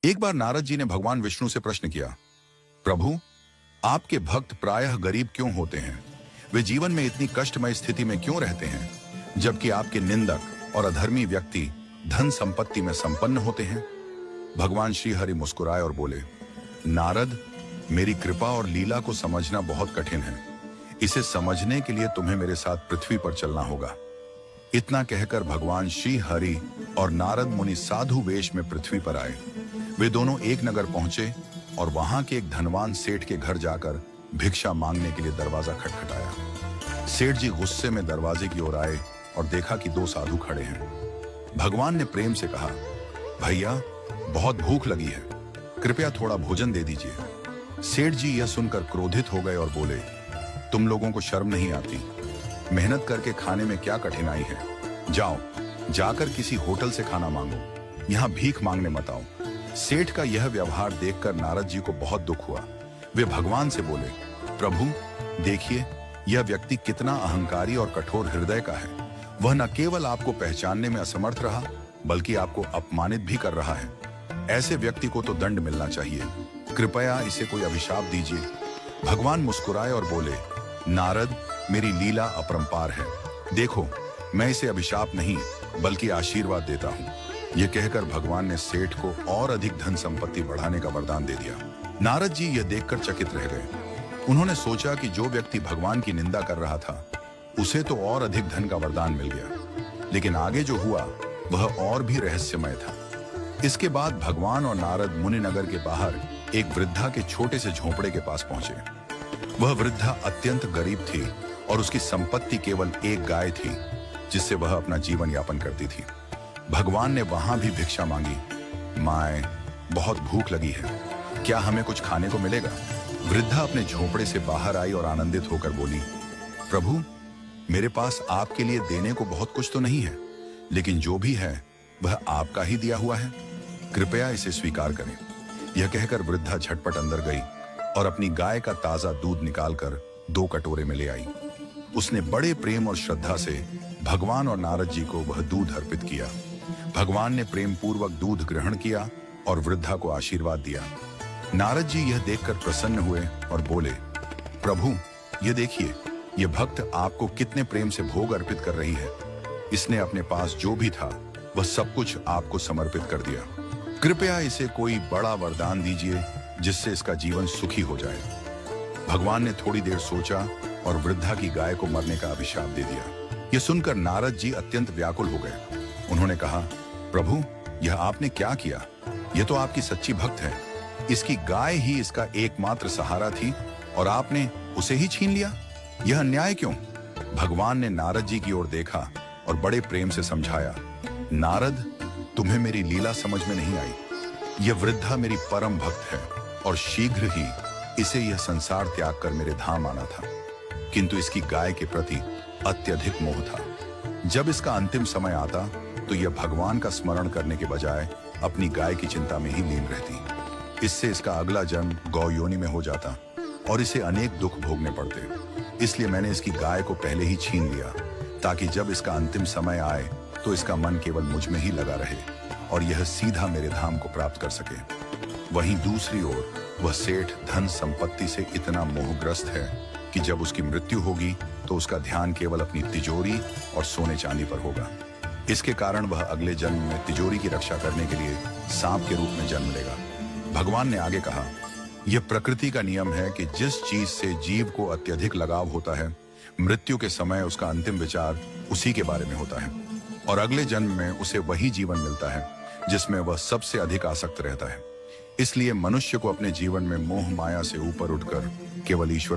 एक बार नारद जी ने भगवान विष्णु से प्रश्न किया, प्रभु, आपके भक्त प्रायः गरीब क्यों होते हैं? वे जीवन में इतनी कष्टमय स्थिति में क्यों रहते हैं, जबकि आपके निंदक और अधर्मी व्यक्ति धन संपत्ति में संपन्न होते हैं? भगवान श्री हरि मुस्कुराए और बोले, नारद, मेरी कृपा और लीला को समझना बहुत कठिन है। इसे समझने के लिए तुम्हें मेरे साथ पृथ्वी पर चलना होगा। इतना कहकर भगवान श्री हरि और नारद मुनि साधु वेश में पृथ्वी पर आए। वे दोनों एक नगर पहुंचे और वहां के एक धनवान सेठ के घर जाकर भिक्षा मांगने के लिए दरवाजा खटखटाया। सेठ जी गुस्से में दरवाजे की ओर आए और देखा कि दो साधु खड़े हैं। भगवान ने प्रेम से कहा, भैया, बहुत भूख लगी है, कृपया थोड़ा भोजन दे दीजिए। सेठ जी यह सुनकर क्रोधित हो गए और बोले, तुम लोगों को शर्म नहीं आती? मेहनत करके खाने में क्या कठिनाई है? जाओ, जाकर किसी होटल से खाना मांगो, यहाँ भीख मांगने मत आओ। सेठ का यह व्यवहार देखकर नारद जी को बहुत दुख हुआ। वे भगवान से बोले, प्रभु, देखिए, यह व्यक्ति कितना अहंकारी और कठोर हृदय का है। वह न केवल आपको पहचानने में असमर्थ रहा, बल्कि आपको अपमानित भी कर रहा है। ऐसे व्यक्ति को तो दंड मिलना चाहिए। कृपया इसे कोई अभिशाप दीजिए। भगवान मुस्कुराए और बोले, नारद, मेरी लीला अपरंपार है। देखो, मैं इसे अभिशाप नहीं बल्कि आशीर्वाद देता हूँ। यह कहकर भगवान ने सेठ को और अधिक धन संपत्ति बढ़ाने का वरदान दे दिया। नारद जी यह देखकर चकित रह गए। उन्होंने सोचा कि जो व्यक्ति भगवान की निंदा कर रहा था, उसे तो और अधिक धन का वरदान मिल गया, लेकिन आगे जो हुआ वह और भी रहस्यमय था। इसके बाद भगवान और नारद मुनि नगर के बाहर एक वृद्धा के छोटे से झोंपड़े के पास पहुंचे। वह वृद्धा अत्यंत गरीब थी और उसकी संपत्ति केवल एक गाय थी, जिससे वह अपना जीवन यापन करती थी। भगवान ने वहां भी भिक्षा मांगी। माए, बहुत भूख लगी है, क्या हमें कुछ खाने को मिलेगा? वृद्धा अपने झोंपड़े से बाहर आई और आनंदित होकर बोली, प्रभु, मेरे पास आपके लिए देने को बहुत कुछ तो नहीं है, लेकिन जो भी है वह आपका ही दिया हुआ है। कृपया इसे स्वीकार करें। यह कहकर वृद्धा झटपट अंदर गई और अपनी गाय का ताजा दूध निकालकर 2 कटोरे में ले आई। उसने बड़े प्रेम और श्रद्धा से भगवान और नारद जी को वह दूध अर्पित किया। भगवान ने प्रेम पूर्वक दूध ग्रहण किया और वृद्धा को आशीर्वाद दिया। नारद जी यह देखकर प्रसन्न हुए और बोले, प्रभु, यह देखिए, यह भक्त आपको कितने प्रेम से भोग अर्पित कर रही है। इसने अपने पास जो भी था वह सब कुछ आपको समर्पित कर दिया। कृपया इसे कोई बड़ा वरदान दीजिए जिससे इसका जीवन सुखी हो जाए। भगवान ने थोड़ी देर सोचा और वृद्धा की गाय को मरने का अभिशाप दे दिया। यह सुनकर नारद जी अत्यंत व्याकुल हो गए। उन्होंने कहा, प्रभु, यह आपने क्या किया? यह तो आपकी सच्ची भक्त है। इसकी गाय ही इसका एकमात्र सहारा थी और आपने उसे ही छीन लिया। यह अन्याय क्यों? भगवान ने नारद जी की ओर देखा और बड़े प्रेम से समझाया, नारद, तुम्हें मेरी लीला समझ में नहीं आई। यह वृद्धा मेरी परम भक्त है और शीघ्र ही इसे यह संसार त्याग कर मेरे धाम आना था, किंतु इसकी गाय के प्रति अत्यधिक मोह था। जब इसका अंतिम समय आता तो यह भगवान का स्मरण करने के बजाय अपनी गाय की चिंता में ही लीन रहती। इससे इसका अगला जन्म गौ योनि में हो जाता और इसे अनेक दुख भोगने पड़ते। इसलिए मैंने इसकी गाय को पहले ही छीन लिया, ताकि जब इसका अंतिम समय आए तो इसका मन केवल मुझ में ही लगा रहे और यह सीधा मेरे धाम को प्राप्त कर सके। वहीं दूसरी ओर वह सेठ धन संपत्ति से इतना मोहग्रस्त है कि जब उसकी मृत्यु होगी तो उसका ध्यान केवल अपनी तिजोरी और सोने चांदी पर होगा। इसके कारण वह अगले जन्म में तिजोरी की रक्षा करने के लिए सांप के रूप में जन्म लेगा। भगवान ने आगे कहा, यह प्रकृति का नियम है कि जिस चीज से जीव को अत्यधिक लगाव होता है, मृत्यु के समय उसका अंतिम विचार उसी के बारे में होता है और अगले जन्म में उसे वही जीवन मिलता है जिसमें वह सबसे अधिक आसक्त रहता है। इसलिए मनुष्य को अपने जीवन में मोह माया से ऊपर उठकर केवल ईश्वर का